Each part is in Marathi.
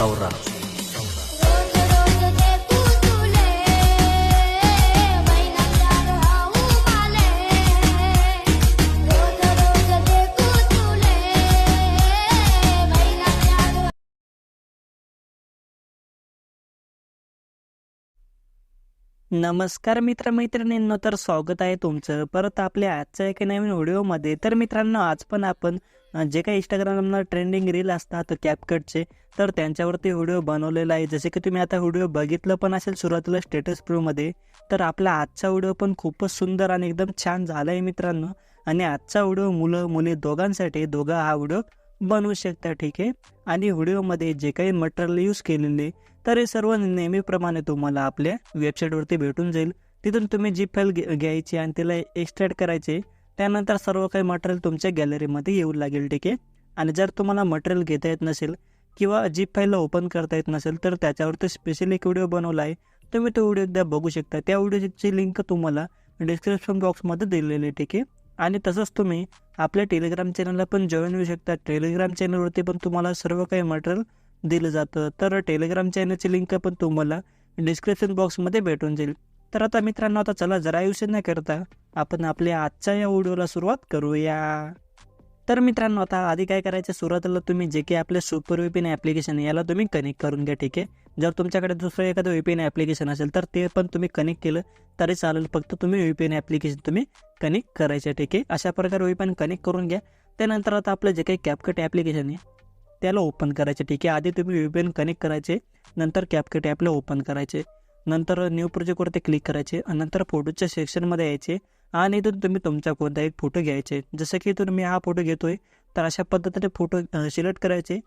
चौरा। नमस्कार मित्रमैत्रिणींनो, तर स्वागत आहे तुमचं परत आपल्या आजच्या एका नवीन व्हिडिओमध्ये। तर मित्रांनो, आज पण आपण जे काही इंस्टाग्रामला ट्रेंडिंग रील असतात कॅपकटचे, तर त्यांच्यावरती व्हिडिओ बनवलेला आहे। जसे की तुम्ही आता व्हिडिओ बघितलं पण असेल सुरुवातीला स्टेटस प्रोमध्ये। तर आपला आजचा व्हिडिओ पण खूपच सुंदर आणि एकदम छान झाला आहे मित्रांनो। आणि आजचा व्हिडिओ मुलं मुली दोघांसाठी हा व्हिडिओ बनवू शकता, ठीक आहे। आणि व्हिडिओमध्ये जे काही मटेरियल यूज केलेले, तर हे सर्व नेहमीप्रमाणे तुम्हाला आपल्या वेबसाईटवरती भेटून जाईल। तिथून तुम्ही जी फाईल घ्यायची आणि तिला एक्सट्रॅक्ट करायचे, त्यानंतर सर्व काही मटेरियल तुमच्या गॅलरीमध्ये येऊ लागेल, ठीक आहे। आणि जर तुम्हाला मटेरियल घेता येत नसेल किंवा जी फाईलला ओपन करता येत नसेल, तर त्याच्यावरती स्पेशल एक व्हिडिओ बनवला आहे, तुम्ही तो व्हिडिओ एकदा बघू शकता। त्या व्हिडिओची लिंक तुम्हाला डिस्क्रिप्शन बॉक्समध्ये दिलेली आहे, ठीक आहे। आणि तसंच तुम्ही आपल्या टेलिग्राम चॅनलला पण जॉईन होऊ शकता। टेलिग्राम चॅनलवरती पण तुम्हाला सर्व काही मटेरियल दिलं जातं। तर टेलिग्राम चॅनलची लिंक पण तुम्हाला डिस्क्रिप्शन बॉक्समध्ये भेटून जाईल। तर आता मित्रांनो, आता चला जरा विषय न करता आपण आपल्या आजच्या या व्हिडिओला सुरुवात करूया। तर मित्रांनो, आता आधी काय करायचं, सुरुवातीला तुम्ही जे काही आपले सुपर VPN ॲप्लिकेशन याला तुम्ही कनेक्ट करून घ्या, ठीक आहे। जर तुमच्याकडे दुसरं एखादं VPN ॲप्लिकेशन असेल तर ते पण तुम्ही कनेक्ट केलं तरी चालेल, फक्त तुम्ही VPN ॲप्लिकेशन तुम्ही कनेक्ट करायचे, ठीक आहे। अशा प्रकारे VPN कनेक्ट करून घ्या। त्यानंतर आता आपलं जे काही कॅपकट ॲप्लिकेशन आहे त्याला ओपन करायचे, ठीक आहे। आधी तुम्ही VPN कनेक्ट करायचे, नंतर कॅपकट ॲपला ओपन करायचे, नंतर न्यू प्रोजेक्टवरती क्लिक करायचे आणि नंतर फोटोच्या सेक्शनमध्ये यायचे आणि इथून तुम्ही तुमचा कोणता एक फोटो घ्यायचे। जसं की इथून मी हा फोटो घेतोय, तर अशा पद्धतीने फोटो सिलेक्ट करायचे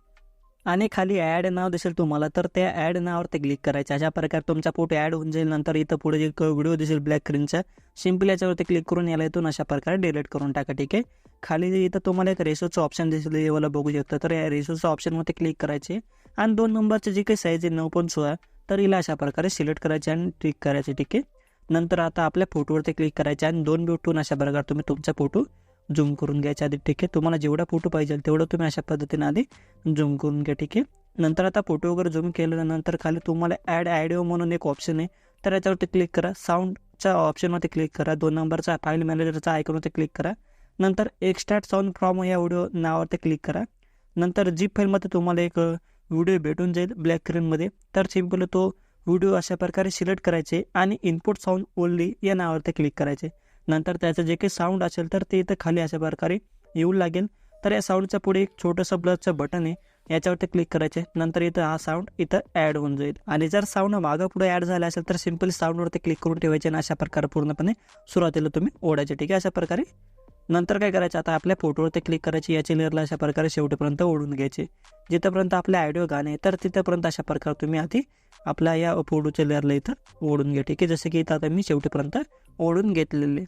आणि खाली ॲड नाव दिसेल तुम्हाला, तर त्या ॲड नावावरती क्लिक करायचं। अशा प्रकारे तुमचा फोटो ॲड होऊन जाईल। नंतर इथं पुढे एक व्हिडिओ दिसेल ब्लॅक स्क्रीनचा, सिम्पल याच्यावरती क्लिक करून याला इथून अशा प्रकारे डिलीट करून टाका, ठीक आहे। खाली इथं तुम्हाला एक रेशोचं ऑप्शन दिसेल, याला बघू शकता। तर या रेशोच्या ऑप्शनवरती क्लिक करायचे आणि 2 नंबरची जी काही साईज आहे 9.16, तर हिला अशा प्रकारे सिलेक्ट करायचे आणि क्लिक करायचे, ठीक आहे। नंतर आता आपल्या फोटोवरती क्लिक करायचे आणि 2 बिटून अशा प्रकारे तुम्ही तुमचा फोटो झूम करून घ्यायचा आधी, ठीक आहे। तुम्हाला जेवढा फोटो पाहिजे तेवढं तुम्ही अशा पद्धतीने आधी झूम करून घ्या, ठीक आहे। नंतर आता फोटो वगैरे झूम केल्यानंतर खाली तुम्हाला ॲड ऑडिओ म्हणून एक ऑप्शन आहे, तर याच्यावरती क्लिक करा। साऊंडच्या ऑप्शनवरती क्लिक करा, 2 नंबरचा फाईल मॅनेजरचा आयकॉनवरती क्लिक करा। नंतर एक्सट्रॅक्ट साऊंड फ्रॉम या व्हिडिओ नावावरती क्लिक करा। नंतर जी फाईलमध्ये तुम्हाला एक व्हिडिओ भेटून जाईल ब्लॅक स्क्रीनमध्ये, तर सिम्पल तो व्हिडिओ अशा प्रकारे सिलेक्ट करायचे आणि इनपुट साऊंड ओनली या नावावरती क्लिक करायचे। नंतर त्याचं जे काही साऊंड असेल तर ते इथं खाली अशा प्रकारे येऊ लागेल। तर या साऊंडच्या पुढे एक छोटंसं प्लसचं बटन आहे, याच्यावरती क्लिक करायचे। नंतर इथं हा साऊंड इथं ॲड होऊन जाईल आणि जर साऊंड मागं पुढे ॲड झाला असेल तर सिम्पल साऊंडवरती क्लिक करून ठेवायचे आणि अशा प्रकारे पूर्णपणे सुरुवातीला तुम्ही ओढायचे, ठीक आहे। अशा प्रकारे नंतर काय करायचं, आता आपल्या फोटोवरती क्लिक करायची, याची लेअरला अशा प्रकारे शेवटपर्यंत ओढून घ्यायचे। जिथंपर्यंत आपले ऑडिओ गाणे तर तिथंपर्यंत अशा प्रकारे तुम्ही आधी आपल्या या फोटोच्या लेअरला इथं ओढून घ्या, ठीक आहे। जसं की इथं आता मी शेवटीपर्यंत ओढून घेतलेले।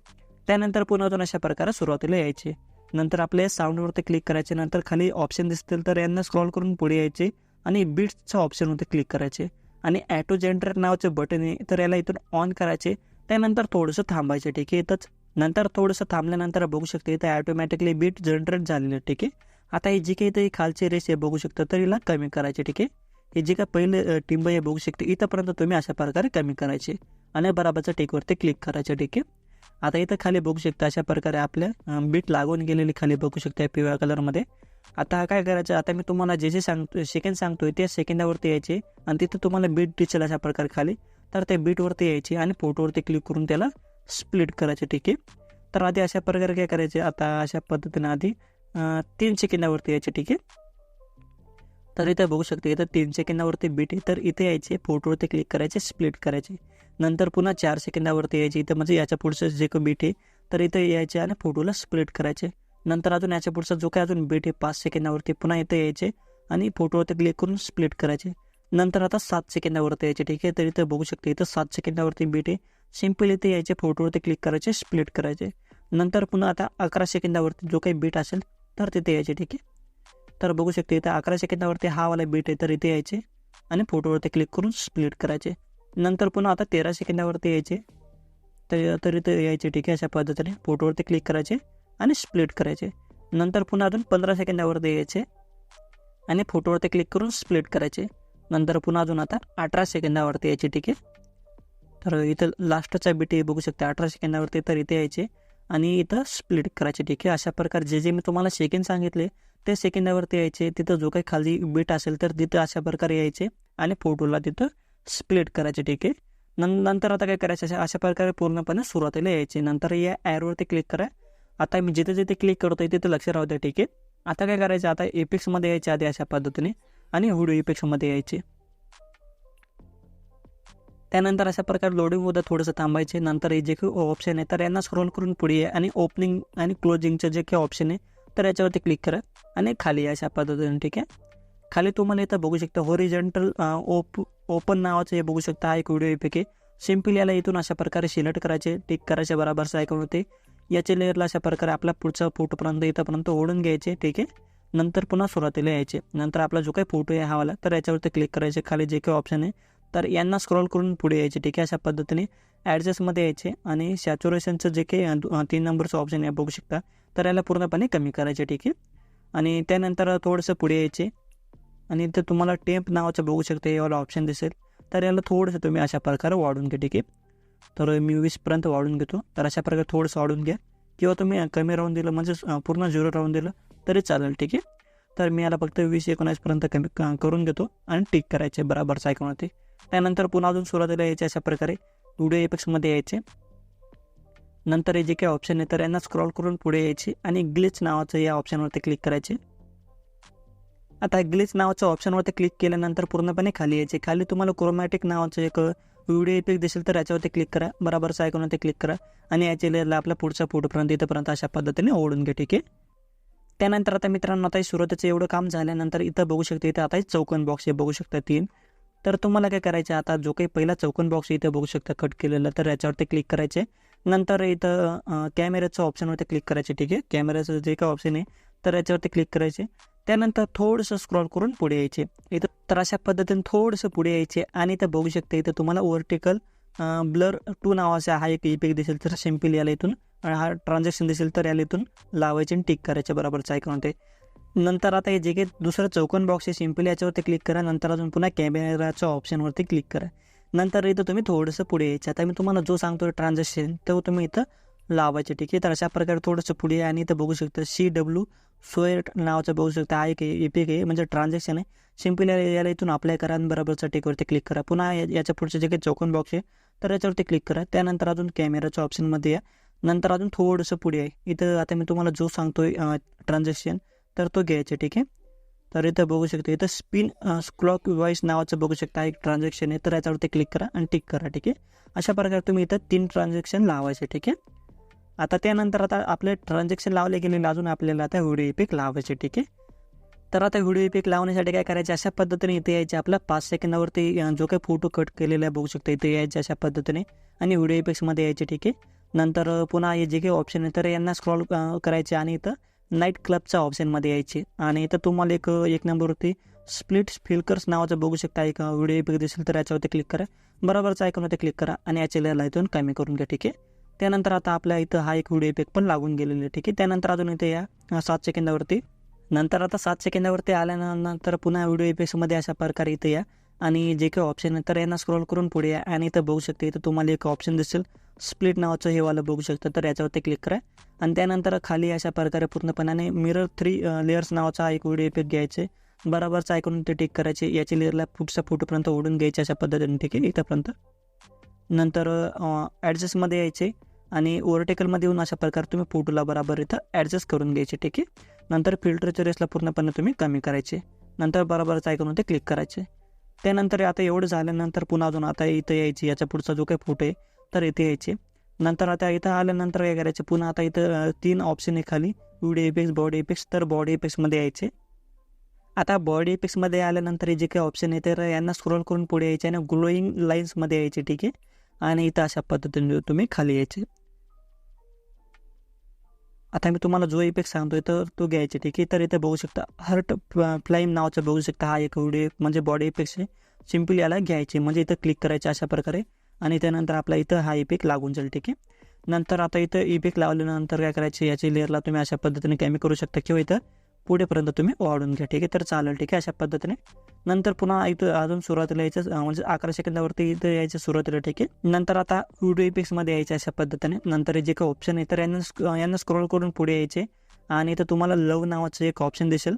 त्यानंतर पुन्हा अजून अशा प्रकारे सुरुवातीला यायचे। नंतर आपल्या साऊंडवरती क्लिक करायचे, नंतर खाली ऑप्शन दिसतील तर यांना स्क्रॉल करून पुढे यायचे आणि बीट्सच्या ऑप्शनवरती क्लिक करायचे आणि ॲटो जनरेटर नावाचं बटन आहे, तर याला इथून ऑन करायचे। त्यानंतर थोडंसं थांबायचे, ठीक आहे। इथंच नंतर थोडंसं थांबल्यानंतर बघू शकता इथं ॲटोमॅटिकली बीट जनरेट झालेलं, ठीक आहे। आता ही जी काही इथं खालची रेस आहे बघू शकता, तर हिला कमी करायचे, ठीक आहे। हे जे काय पहिले टिंब आहे बघू शकते, इथंपर्यंत तुम्ही अशा प्रकारे कमी करायचे आणि बराबरच्या टेकवरती क्लिक करायचे, ठीक आहे। आता इथं खाली बघू शकता अशा प्रकारे आपल्या बीट लागून गेलेली खाली बघू शकता पिवळ्या कलरमध्ये। आता काय करायचं, आता मी तुम्हाला जे सेकंड सांगतोय त्या सेकंदावरती यायचे आणि तिथं तुम्हाला बीट दिसेल अशा प्रकारे खाली, तर त्या बीटवरती यायचे आणि फोटोवरती क्लिक करून त्याला स्प्लिट करायचे, ठीक आहे। तर आधी अशा प्रकारे काय करायचे, आता अशा पद्धतीने आधी 3 सेकंदावरती यायचे, ठीक आहे। तर इथे बघू शकता इथं 3 सेकंदावरती बीट आहे, तर इथे यायचे, फोटोवरती क्लिक करायचे, स्प्लिट करायचे। नंतर पुन्हा 4 सेकंदावरती यायचे, इथं म्हणजे याच्या पुढचं जे काही बीट आहे तर इथे यायचे आणि फोटोला स्प्लिट करायचे। नंतर अजून याच्या पुढचा जो काही अजून बीट आहे 5 सेकंदावरती पुन्हा इथे यायचे आणि फोटोवरती क्लिक करून स्प्लिट करायचे। नंतर आता 7 सेकंदावरती यायचे, ठीक आहे। तर इथं बघू शकता इथं 7 सेकंदावरती बीट आहे, सिम्पल इथे यायचे, फोटोवरती क्लिक करायचे, स्प्लिट करायचे। नंतर पुन्हा आता 11 सेकंदावरती जो काही बीट असेल तर तिथे यायचे, ठीक आहे। तर बघू शकते इथं 11 सेकंदावरती हा वाला बीट आहे, तर इथे यायचे आणि फोटोवरती क्लिक करून स्प्लिट करायचे। नंतर पुन्हा आता 13 सेकंदावरती यायचे, तर इथे यायचे, ठीक आहे। अशा पद्धतीने फोटोवरती क्लिक करायचे आणि स्प्लिट करायचे। नंतर पुन्हा अजून 15 सेकंदावरती यायचे आणि फोटोवरती क्लिक करून स्प्लिट करायचे। नंतर पुन्हा अजून आता 18 सेकंदावरती यायचे, ठीक आहे. तर इथं लास्टचा बिट बघू शकता 18 सेकंदावरती, तर इथे यायचे आणि इथं स्प्लिट करायचे, ठीक आहे. अशा प्रकारे जे मी तुम्हाला सेकंड सांगितले ते सेकंदावरती यायचे. तिथं जो काही खाली बिट असेल तर तिथं अशा प्रकारे यायचे आणि फोटोला तिथं स्प्लिट करायचे, ठीक आहे. नंतर आता काय करायचं, अशा प्रकारे पूर्णपणे सुरुवातीला यायचे. नंतर या ॲरोवरती क्लिक करा. आता मी जिथे जिथे क्लिक करतोय तिथे लक्ष राहू द्या, ठीक आहे. आता काय करायचं, आता एपिक्समध्ये यायचे आधी अशा पद्धतीने आणि व्हिडिओ इफेक्ट्समध्ये यायचे. त्यानंतर अशा प्रकारे लोडिंग होतं थोडंसं थांबायचे. नंतर हे जे काही ऑप्शन आहे तर यांना स्क्रोल करून पुढे आहे आणि ओपनिंग आणि क्लोजिंगचं जे काही ऑप्शन आहे तर याच्यावरती क्लिक करा आणि खाली अशा पद्धतीने, ठीक आहे. खाली तुम्हाला इथं बघू शकता हॉरिझॉन्टल ओपन नावाचं हे बघू शकता, हा एक व्हिडिओ इफेक्ट आहे. सिम्पल याला इथून अशा प्रकारे सिलेक्ट करायचे, टिक करायचे बरोबरचं आयकॉन होते. याचे लेअरला अशा प्रकारे आपला पुढचा फोटोपर्यंत इथंपर्यंत ओढून घ्यायचे, ठीक आहे. नंतर पुन्हा सुरुवातीला यायचे. नंतर आपला जो काही फोटो आहे हवाला तर याच्यावरती क्लिक करायचे. खाली जे काही ऑप्शन आहे तर यांना स्क्रॉल करून पुढे यायचे, ठीक आहे. अशा पद्धतीने ॲडजस्टमध्ये यायचे आणि सॅच्युरेशनचं जे काही 3 नंबरचं ऑप्शन आहे बघू शकता तर याला पूर्णपणे कमी करायचे, ठीक आहे. आणि त्यानंतर थोडंसं पुढे यायचे आणि इथं तुम्हाला टेम्प नावाचं बघू शकता याला ऑप्शन दिसेल तर याला थोडंसं तुम्ही अशा प्रकारे वाढून घ्या, ठीक आहे. तर मी 20पर्यंत वाढून घेतो. तर अशा प्रकारे थोडंसं वाढून घ्या किंवा तुम्ही कमी राहून दिलं म्हणजे पूर्ण 0 राहून दिलं तरी चालेल, ठीक आहे. तर मी याला फक्त 20-19पर्यंत कमी करून घेतो आणि टिक करायचे बरोबरचं आयकॉन होते. त्यानंतर पुन्हा अजून सुरुवातीला यायचे अशा प्रकारे व्हिडिओ इफेक्ट्समध्ये यायचे. नंतर हे जे काही ऑप्शन आहे तर यांना स्क्रॉल करून पुढे यायचे आणि ग्लिच नावाचं या ऑप्शनवरती क्लिक करायचे. आता ग्लिच नावाच्या ऑप्शनवरती क्लिक केल्यानंतर पूर्णपणे खाली यायचे. खाली तुम्हाला क्रोमॅटिक नावाचं एक व्हिडिओ इफेक्ट दिसेल तर याच्यावरती क्लिक करा, बरोबरचं आयकॉनवरती क्लिक करा आणि याच्या लेअरला आपला पुढचा फोटोपर्यंत इथंपर्यंत अशा पद्धतीने ओढून घ्या, ठीक आहे. त्यानंतर आता मित्रांनो आता सुरुवातीचं एवढं काम झाल्यानंतर इथं बघू शकता इथं आता चौकोन बॉक्स हे बघू शकता 3. तर तुम्हाला काय करायचं, आता जो काही पहिला चौकोन बॉक्स इथं बघू शकता कट केलेला तर याच्यावरती क्लिक करायचे. नंतर इथं कॅमेऱ्याचं ऑप्शनवरती क्लिक करायचे, ठीक आहे. कॅमेऱ्याचं जे काही ऑप्शन आहे तर याच्यावरती क्लिक करायचे. त्यानंतर थोडंसं स्क्रॉल करून पुढे यायचे इथं. तर अशा पद्धतीने थोडंसं पुढे यायचे आणि इथं बघू शकता इथं तुम्हाला वर्टिकल ब्लर 2 नावाचा हा एक इफेक्ट दिसेल तर सिम्पल याला इथून हा ट्रान्झॅक्शन दिसेल तर याला इथून लावायचे आणि टिक करायचे बरोबरचं आयकॉन होते. नंतर आता हे जे काही दुसरं चौकोन बॉक्स आहे सिम्पल याच्यावरती क्लिक करा. नंतर अजून पुन्हा कॅमेराच्या ऑप्शनवरती क्लिक करा. नंतर इथं तुम्ही थोडंसं पुढे यायचं. आता मी तुम्हाला जो सांगतो ट्रान्झॅक्शन तो तुम्ही इथं लावायचे, ठीक आहे. तर अशा प्रकारे थोडंसं पुढे आहे आणि इथं बघू शकता CW स्क्वेअर नावाचं बघू शकता हा एक इफेक्ट आहे म्हणजे ट्रान्झॅक्शन आहे. सिम्पल याला इथून अप्लाय करा आणि बरोबरच्या टिकवरती क्लिक करा. पुन्हा याच्या पुढचे जे काही चौकोन बॉक्स आहे तर याच्यावरती क्लिक करा. त्यानंतर अजून कॅमेराच्या ऑप्शनमध्ये या. नंतर अजून थोडंसं पुढे आहे इथं आता मी तुम्हाला जो सांगतोय ट्रान्झॅक्शन तर तो घ्यायचा, ठीक आहे. तर इथं बघू शकता इथं स्पिन क्लॉक वाईज नावाचं बघू शकता एक ट्रान्झॅक्शन आहे तर याच्यावरती क्लिक करा आणि टिक करा, ठीक आहे. अशा प्रकारे तुम्ही इथं 3 ट्रान्झॅक्शन लावायचे, ठीक आहे. आता त्यानंतर आता आपले ट्रान्झॅक्शन लावले गेलेले अजून आपल्याला आता व्हिडिओ इफेक्ट लावायचे, ठीक आहे. तर आता व्हिडिओ इफेक्ट लावण्यासाठी काय करायचे, अशा पद्धतीने इथे यायचे. आपला 5 सेकंदावरती जो काही फोटो कट केलेला आहे बघू शकता इथे यायचे अशा पद्धतीने आणि व्हिडिओ इफेक्ट्समध्ये यायचे, ठीक आहे. नंतर पुन्हा हे जे काही ऑप्शन आहे तर यांना स्क्रॉल करायचे आणि इथं नाईट क्लबच्या ऑप्शनमध्ये यायचे आणि इथं तुम्हाला एक नंबरवरती स्प्लिट फिल्कर्स नावाचं बघू शकता एक व्हिडिओ इफेक्ट दिसेल तर याच्यावरती क्लिक करा, बरोबरचं आयकॉनवरती क्लिक करा आणि याच्या लेअरला इथून कमी करून घ्या, ठीक आहे. त्यानंतर आता आपल्या इथं हा एक व्हिडिओ इफेक्ट पण लागून गेलेला आहे, ठीक आहे. त्यानंतर अजून इथे या 7 सेकंदावरती. नंतर आता 7 सेकंदावरती आल्यानंतर पुन्हा व्हिडिओ इफेक्ट्समध्ये अशा प्रकारे इथे या आणि जे काही ऑप्शन आहे तर यांना स्क्रॉल करून पुढे या आणि इथं बघू शकते इथं तुम्हाला एक ऑप्शन दिसेल स्प्लिट नावाचं हे वाला बघू शकता तर याच्यावरती क्लिक करा आणि त्यानंतर खाली अशा प्रकारे पूर्णपणाने मिरर 3 लेअर्स नावाचा एक व्हिडिओ इफेक्ट घ्यायचे, बरोबरचं आयकॉन ते टिक करायचे. याच्या लेअरला पुढच्या फोटोपर्यंत ओढून घ्यायचे अशा पद्धतीने, ठीक आहे, इथंपर्यंत. नंतर ॲडजस्टमध्ये यायचे आणि वर्टिकलमध्ये येऊन अशा प्रकारे तुम्ही फोटोला बरोबर इथं ॲडजस्ट करून घ्यायचे, ठीक आहे. नंतर फिल्टरच्या रेसला पूर्णपणे तुम्ही कमी करायचे. नंतर बरोबरचं आयकॉन ते क्लिक करायचे. त्यानंतर आता एवढं झाल्यानंतर पुन्हा अजून आता इथं यायची याच्या पुढचा जो काही फोटो आहे तर इथे यायचे. नंतर आता इथं आल्यानंतर काय करायचे, पुन्हा आता इथं 3 ऑप्शन आहे खाली व्हिडिओ इफेक्ट्स, बॉडी इफेक्ट्स. तर बॉडी इफेक्ट्समध्ये यायचे. आता बॉडी इफेक्ट्समध्ये आल्यानंतर जे काही ऑप्शन आहे तर यांना स्क्रोल करून पुढे यायचे आणि ग्लोईंग लाईन्समध्ये यायचे, ठीक आहे. आणि इथं अशा पद्धतीने तुम्ही खाली यायचे. आता मी तुम्हाला जो इफेक्ट सांगतोय तर तो घ्यायचे, ठीक आहे. तर इथे बघू शकता हर्ट फ्लाईम नावाचं बघू शकता हा एक व्हिडिओ म्हणजे बॉडी इफेक्ट्स आहे. सिम्पल याला घ्यायचे म्हणजे इथं क्लिक करायचे अशा प्रकारे आणि त्यानंतर आपला इथं हा इफेक्ट लागून जाईल, ठीक आहे. नंतर आता इथं इफेक्ट लावल्यानंतर काय करायचे, याची लेअरला तुम्ही अशा पद्धतीने कमी करू शकता किंवा इथं पुढेपर्यंत तुम्ही वाढून घ्या. ठीक आहे, तर चालेल. ठीक आहे, अशा पद्धतीने. नंतर पुन्हा इथं अजून सुरुवातीला यायचं म्हणजे 11 सेकंदावरती इथं यायचं सुरुवातीला. ठीक आहे, नंतर आता व्हिडिओ इफेक्ट्समध्ये यायचं अशा पद्धतीने. नंतर जे काही ऑप्शन आहे तर यांना स्क्रोल करून पुढे यायचे आणि इथं तुम्हाला लव नावाचं एक ऑप्शन दिसेल.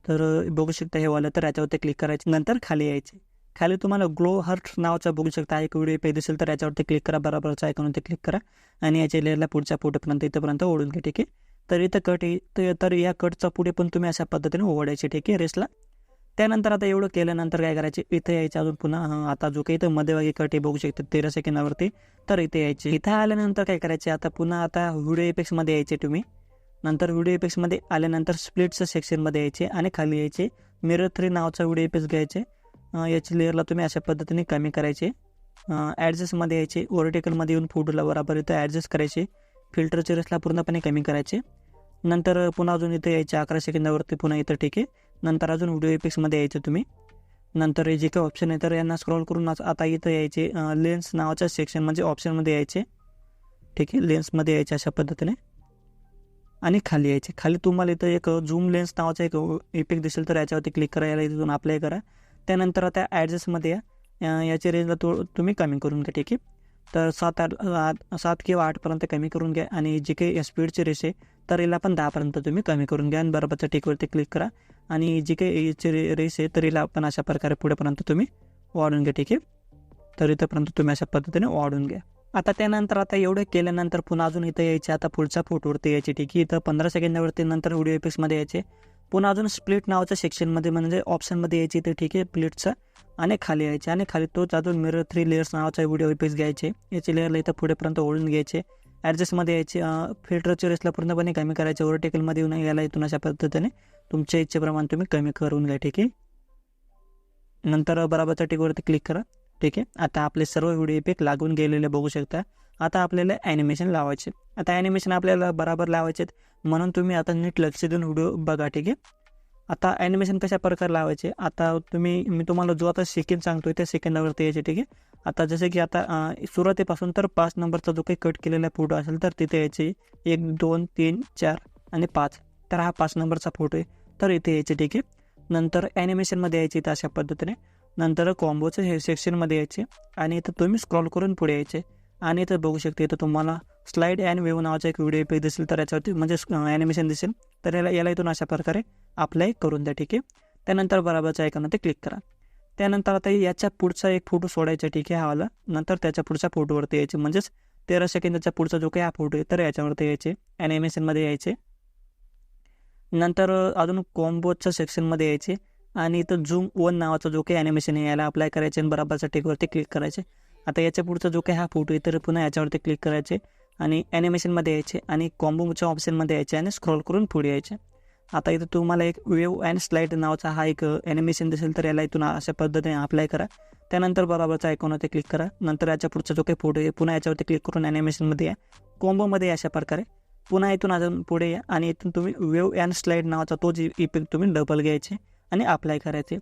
तर बघू शकता हे वालं, तर याच्यावरती क्लिक करायचे. नंतर खाली यायचे. खाली तुम्हाला ग्लो हर्ट नावाचा बघू शकता एक व्हिडिओ इफेक्ट दिसेल, तर याच्यावरती क्लिक करा. बरोबरचा आयकॉनवरती क्लिक करा आणि याच्या लेअरला पुढच्या फोटोपर्यंत इथंपर्यंत ओढून घ्या. ठीक आहे, तर इथं कट आहे तर या कटचा पुढे पण तुम्ही अशा पद्धतीने ओढायचे. ठीक आहे, रेसला. त्यानंतर आता एवढं केल्यानंतर काय करायचे, इथं यायचं अजून पुन्हा आता जो काही इथं मध्यभागी कट आहे बघू शकता 13 सेकंदावरती, तर इथे यायचे. इथं आल्यानंतर काय करायचे, आता पुन्हा आता व्हिडिओ इफेक्ट्समध्ये यायचे तुम्ही. नंतर व्हिडिओ इफेक्ट्समध्ये आल्यानंतर स्प्लिटचं सेक्शनमध्ये यायचे आणि खाली यायचे. मिरर 3 नावाचा व्हिडिओ इफेक्ट्स घ्यायचे. याची लेअरला तुम्ही अशा पद्धतीने कमी करायचे. ॲडजस्टमध्ये यायचे. व्हर्टिकलमध्ये येऊन फोटोला बरोबर इथं ॲडजस्ट करायचे. फिल्टरचे रेसला पूर्णपणे कमी करायचे. नंतर पुन्हा अजून इथे यायचे 11 सेकंदावरती पुन्हा इथं. ठीक आहे, नंतर अजून व्हिडिओ इफेक्ट्समध्ये यायचे तुम्ही. नंतर जे काही ऑप्शन आहे तर यांना स्क्रॉल करून आता इथं यायचे. लेन्स नावाच्या सेक्शन म्हणजे ऑप्शनमध्ये यायचे. ठीक आहे, लेन्समध्ये यायचे अशा पद्धतीने आणि खाली यायचे. खाली तुम्हाला इथं एक झूम लेन्स नावाचा एक इफेक्ट दिसेल, तर याच्यावरती क्लिक करा. याला इथून अप्लाय करा. त्यानंतर आता ॲडजस्टमध्ये या. याची रेंजला तुम्ही कमी करून घ्या. ठीक आहे, तर 7 किंवा 8पर्यंत कमी करून घ्या आणि जे काही स्पीडची रेस आहे तर याला पण 10पर्यंत तुम्ही कमी करून घ्या आणि बरोबरच्या टिकवरती क्लिक करा आणि जी काही याची रेस आहे तर याला पण अशा प्रकारे पुढेपर्यंत तुम्ही वाढून घ्या. ठीक आहे, तर इथंपर्यंत तुम्ही अशा पद्धतीने वाढून घ्या. आता त्यानंतर आता एवढं केल्यानंतर पुन्हा अजून इथं यायचे. आता पुढच्या फोटोवरती यायचे. ठीक आहे, इथं 15 सेकंदावरती नंतर व्हिडिओ इफेक्ट्समध्ये यायचे. पुन्हा अजून स्प्लिट नावाच्या सेक्शनमध्ये म्हणजे ऑप्शनमध्ये यायची. तर ठीक आहे, प्लेटचा आणि खाली यायचे आणि खाली तोच अजून मिरर 3 लेयर्स नावाचा व्हिडिओ इफेक्ट्स घ्यायचे. याची लेअरला इथं पुढेपर्यंत ओढून घ्यायचे. ॲडजस्टमध्ये यायचे. फिल्टरच्या रेसला पूर्णपणे कमी करायचे. व्हर्टिकलमध्ये येऊन याला इथून अशा पद्धतीने तुमच्या इच्छेप्रमाणे तुम्ही कमी करून घ्या. ठीक आहे, नंतर बरोबरच्या टिकवरती क्लिक करा. ठीक आहे, आता आपले सर्व व्हिडिओ इफेक्ट लागून गेलेले बघू शकता. आता आपल्याला ॲनिमेशन लावायचे. आता ॲनिमेशन आपल्याला बरोबर लावायचे म्हणून तुम्ही आता नीट लक्ष देऊन व्हिडिओ बघा. ठीक आहे, आता ॲनिमेशन कशा प्रकारे लावायचे आता मी तुम्हाला जो आता सेकंड सांगतोय त्या सेकंदावरती यायचे. ठीक आहे, आता जसं की आता सुरुवातीपासून तर 5 नंबरचा जो काही कट केलेला फोटो असेल तर तिथे यायचे 1 2 3 4 आणि 5. तर हा 5 नंबरचा फोटो आहे तर इथे यायचे. ठीक आहे, नंतर ॲनिमेशनमध्ये यायचे इथं अशा पद्धतीने. नंतर कॉम्बोचं हे सेक्शनमध्ये यायचे आणि इथं तुम्ही स्क्रॉल करून पुढे यायचे आणि इथं बघू शकते इथं तुम्हाला स्लाईड अँड वेव्ह नावाचा एक व्हिडिओ इफेक्ट दिसेल, तर याच्यावरती म्हणजे ॲनिमेशन दिसेल. तर याला इथून अशा प्रकारे अप्लाय करून द्या. ठीक आहे, त्यानंतर बरोबरच्या आयकॉनवरती क्लिक करा. त्यानंतर आता याच्या पुढचा एक फोटो सोडायचा. ठीक आहे, हा वाला. नंतर त्याच्या पुढच्या फोटोवरती यायचे म्हणजेच 13 सेकंदाच्या पुढचा जो काही हा फोटो आहे तर याच्यावरती यायचे. ॲनिमेशनमध्ये यायचे. नंतर अजून कॉम्बोच्या सेक्शनमध्ये यायचे आणि इथं झूम 1 नावाचा जो काही ॲनिमेशन आहे याला अप्लाय करायचे आणि बरोबरच्या टिकवरती क्लिक करायचे. आता याच्या पुढचा जो काही हा फोटो आहे तर पुन्हा याच्यावरती क्लिक करायचे आणि ॲनिमेशनमध्ये यायचे आणि कॉम्बोच्या ऑप्शनमध्ये यायचे आणि स्क्रॉल करून पुढे यायचे. आता इथं तुम्हाला एक वेव्ह अँड स्लाईड नावाचा हा एक ॲनिमेशन दिसेल, तर याला इथून अशा पद्धतीने अप्लाय करा. त्यानंतर बरोबरचा आयकॉनवरती क्लिक करा. नंतर याच्या पुढचा जो काही फोटो आहे पुन्हा याच्यावरती क्लिक करून ॲनिमेशनमध्ये या. कॉम्बोमध्ये अशा प्रकारे पुन्हा इथून अजून पुढे या आणि इथून तुम्ही वेव्ह अँड स्लाईड नावाचा तो जे इफेक्ट तुम्ही डबल घ्यायचे आणि अप्लाय करायचे.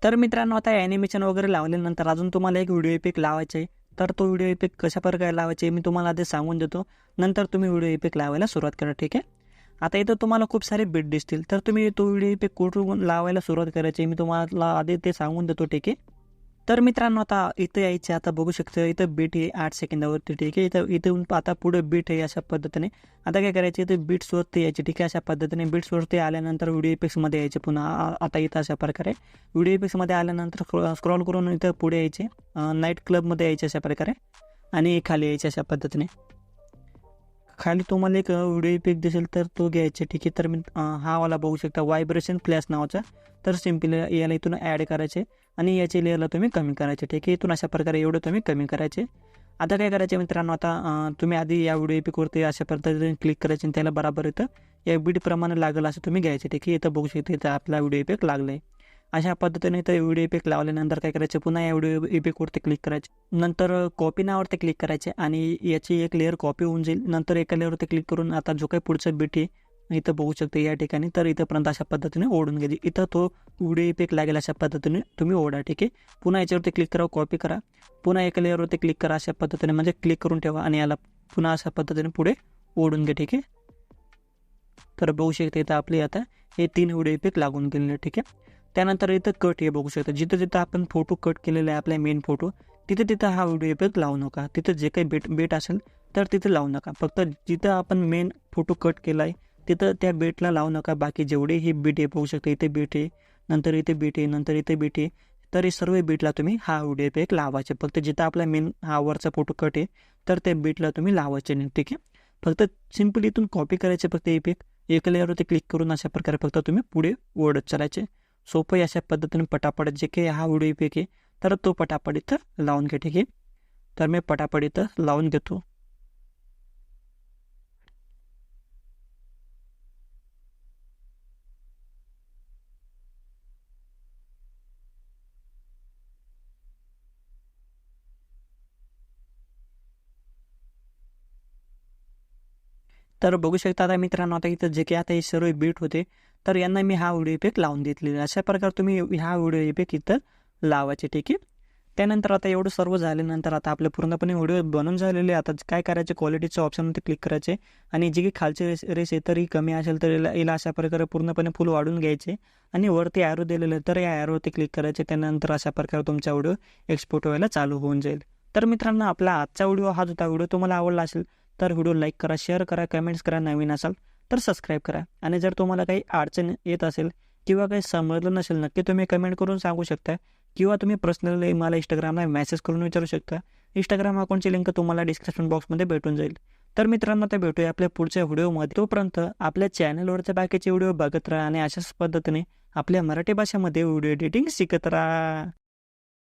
तर मित्रांनो, आता ॲनिमेशन वगैरे लावल्यानंतर अजून तुम्हाला एक व्हिडिओ इफेक्ट लावायचे आहे. तर तो व्हिडिओ इफेक्ट कशा प्रकारे लावायचे मी तुम्हाला आधी सांगून देतो. नंतर तुम्ही व्हिडिओ इफेक्ट लावायला सुरुवात करा. ठीक आहे, आता इथं तुम्हाला खूप सारे बीट दिसतील, तर तुम्ही तो व्हिडिओ इफेक्ट कुठून लावायला सुरुवात करायची मी तुम्हाला आधी ते सांगून देतो. ठीक आहे, तर मित्रांनो आता इथं यायचे. आता बघू शकता इथं बीट आहे 8 सेकंदावरती. ठीक आहे, इथून आता पुढे बीट आहे अशा पद्धतीने. आता काय करायचे, इथं बीट्सवरती यायचे. ठीक आहे, अशा पद्धतीने बीट्सवरती आल्यानंतर व्हिडिओ इफेक्ट्समध्ये यायचे. पुन्हा आता इथं अशा प्रकारे व्हिडिओ इफेक्ट्समध्ये आल्यानंतर स्क्रॉल करून इथं पुढे यायचे. नाईट क्लबमध्ये यायचे अशा प्रकारे आणि खाली यायचे अशा पद्धतीने. खाली तुम्हाला एक व्हिडिओ इफेक्ट दिसेल तर तो घ्यायचे. ठीक आहे, तर मी हा वाला बघू शकता व्हायब्रेशन फ्लॅश नावाचा. तर सिम्पली याला इथून ॲड करायचे आणि याची लेअरला तुम्ही कमी करायचे. ठीक आहे, इथून अशा प्रकारे एवढं तुम्ही कमी करायचे. आता काय करायचे मित्रांनो, आता तुम्ही आधी या व्हिडिओ इफेक्टवरती अशा पद्धतीने क्लिक करायचे आणि त्याला बरोबर इथं या बीटप्रमाणे लागेल असं तुम्ही घ्यायचे. ठीक आहे, इथं बघू शकता इथं आपला व्हिडिओ इफेक्ट लागला आहे. अशा पद्धतीने इथं व्हिडिओ इफेक्ट लावल्यानंतर काय करायचे, पुन्हा या व्हिडिओ इफेक्टवरती क्लिक करायचे. नंतर कॉपी नावावरती क्लिक करायचे आणि याची एक लेअर कॉपी होऊन जाईल. नंतर एका लेअरवरती क्लिक करून आता जो काही पुढचं बीट आहे इथं बघू शकता या ठिकाणी, तर इथंपर्यंत अशा पद्धतीने ओढून घ्यायची. इथं तो व्हिडिओ इफेक्ट लागेल अशा पद्धतीने तुम्ही ओढा. ठीक आहे, पुन्हा याच्यावरती क्लिक करा, कॉपी करा, पुन्हा एका लेअरवरती क्लिक करा अशा पद्धतीने म्हणजे क्लिक करून ठेवा आणि याला पुन्हा अशा पद्धतीने पुढे ओढून घ्या. ठीक आहे, तर बघू शकता इथं आपले आता हे 3 व्हिडिओ इफेक्ट लागून गेलेले, ठीक आहे. त्यानंतर इथं कट हे बघू शकता, जिथं जिथं आपण फोटो कट केलेला आहे आपला मेन फोटो, तिथं तिथं हा व्हिडिओ इफेक्ट लावू नका. तिथं जे काही बेट असेल तर तिथं लावू नका. फक्त जिथं आपण मेन फोटो कट केला आहे तिथं त्या बेटला लावू नका. बाकी जेवढेही बीट आहे बघू शकता, इथे बीट आहे, नंतर इथे बीट आहे, नंतर इथे बीट आहे, तर हे सर्व बीटला तुम्ही हा व्हिडिओ इफेक्ट लावायचे. फक्त जिथं आपला मेन हा वरचा फोटो कट आहे तर त्या बीटला तुम्ही लावायचे नाही, ठीक आहे. फक्त सिम्पली इथून कॉपी करायचे फक्त इफेक्ट, एक लेअरवरती क्लिक करून अशा प्रकारे फक्त तुम्ही पुढे ओढत चालायचे. सोपं आहे अशा पद्धतीने पटापट जे काही हा व्हिडिओ इफेक्ट आहे तर तो पटापट इथं लावून घ्या, ठीक आहे. तर मी पटापट इथं लावून घेतो. तर बघू शकता आता मित्रांनो, आता इथं जे काही आता हे सर्व बीट होते तर यांना मी हा व्हिडिओ इफेक्ट लावून घेतलेला. अशा प्रकारे तुम्ही हा व्हिडिओ इफेक्ट इथं लावायचे, ठीक आहे. त्यानंतर आता एवढं सर्व झाल्यानंतर आता आपलं पूर्णपणे व्हिडिओ बनून झालेले. आता काय करायचे, क्वालिटीच्या ऑप्शनमध्ये क्लिक करायचे आणि जी काही खालची रेस आहे तरी कमी असेल तर याला अशा प्रकारे पूर्णपणे फुल वाढून घ्यायचे आणि वरती ॲरो दिलेलं तर या ॲरोवरती क्लिक करायचे. त्यानंतर अशा प्रकारे तुमचा व्हिडिओ एक्सपोर्ट व्हायला चालू होऊन जाईल. तर मित्रांनो, आपला आजचा व्हिडिओ हाच होता. व्हिडिओ तुम्हाला आवडला असेल तर व्हिडिओ लाईक करा, शेअर करा, कमेंट्स करा. नवीन असाल तर सबस्क्राईब करा. आणि जर तुम्हाला काही अडचण येत असेल किंवा काही समजलं नसेल नक्की तुम्ही कमेंट करून सांगू शकता किंवा तुम्ही पर्सनली मला इंस्टाग्रामला मेसेज करून विचारू शकता. इंस्टाग्राम अकाउंटची लिंक तुम्हाला डिस्क्रिप्शन बॉक्समध्ये भेटून जाईल. तर मित्रांनो, आता भेटूया आपल्या पुढच्या व्हिडिओमध्ये. तोपर्यंत आपल्या चॅनलवरचे बाकीचे व्हिडिओ बघत राहा आणि अशाच पद्धतीने आपल्या मराठी भाषेमध्ये व्हिडिओ एडिटिंग शिकत राहा.